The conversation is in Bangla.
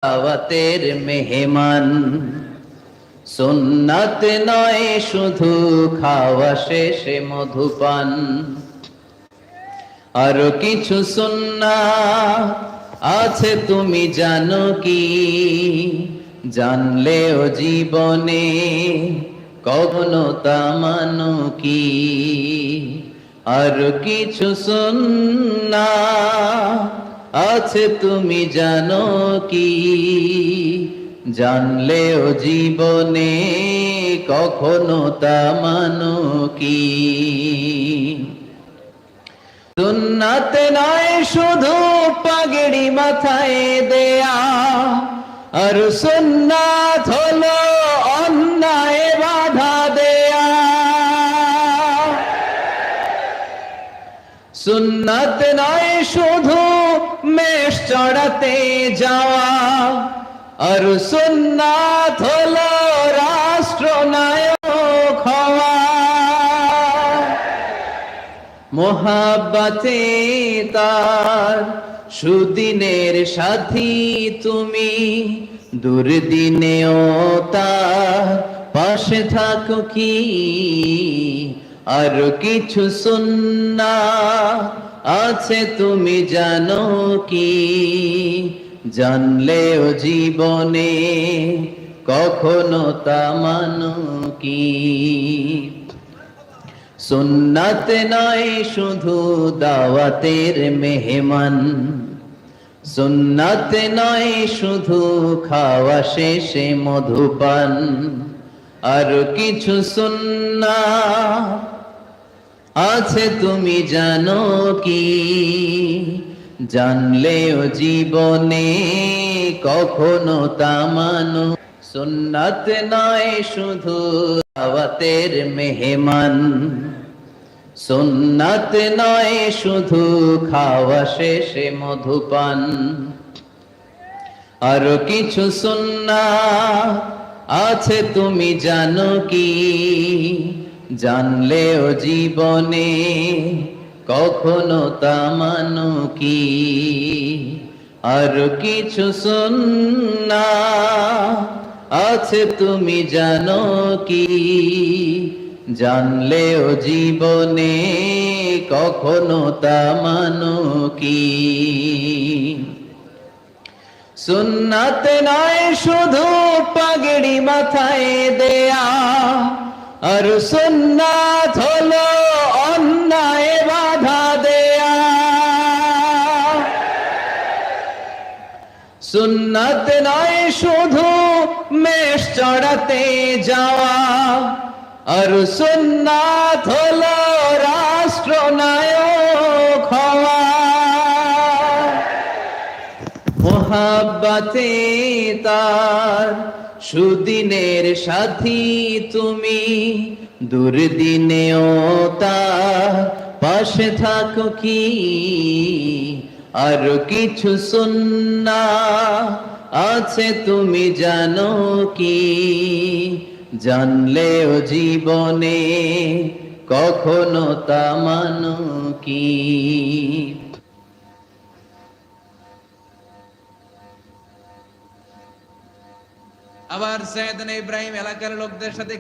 দাওয়াতের মেহমান, সুন্নাত নয় শুধু খাওয়া শেষে মধুপান। আরো কিছু সুন্নাত আছে তুমি জানো কি? জানলেও জীবনে কখনো তা মানো কি? আরো কিছু সুন্নাত আছে তুমি জানো কি? জানলেও জীবনে কখনো তা মানো কি? সুন্নাত নয় শুধু পাগড়ি মাথায় দেয়া, আর সুন্নাত হলো অন্যায় বাধা দেয়া। সুন্নাত নয় শুধু মেষ চড়াতে যাওয়া, আর সুন্নাত হলো রাষ্ট্রনায়ক হওয়া। মোহাব্বতে তার সুদিনের সাথী তুমি, দুর্দিনেও তার পাশে থাকো কি? আর কিছু সুন্নাত আছে তুমি জানো কি? জানলেও জীবনে কখনো তা মানো কি? সুন্নাত নয় শুধু দাওয়াতের মেহমান, সুন্নাত নয় শুধু খাওয়া শেষে মধুপান। আর কিছু সুন্নাত আছে তুমি জানো কি? জানলেও জীবনে কখনো তা মানো। সুন্নাত নয় শুধু দাওয়াতের মেহমান, সুন্নাত নয় শুধু খাওয়া শেষে মধুপান। আর কিছু সুন্নাত আছে তুমি জানো কি? জানলেও জীবনে কখনো তা মানো কি? আর কিছু সুন্নাত আছে তুমি জানো কি? জানলেও জীবনে কখনো তা মানো কি? সুন্নাত নয় শুধু পাগড়ি মাথায় দেয়া, আর সুন্নাত হলো অন্যায় বাধা দেয়া। সুন্নাত নয় শুধু মেষ চড়াতে যাওয়া, আর সুন্নাত হলো রাষ্ট্রনায়ক হওয়া। মোহাব্বতে তার সুদিনের সাথী তুমি, দুর্দিনেও তার পাশে থাকো কি? আর কিছু সুন্নাত আছে তুমি জানো কি? জানলেও জীবনে কখনো তা মানো কি? আবার সৈয়দনা ইব্রাহিম এলাকার লোকদের সাথে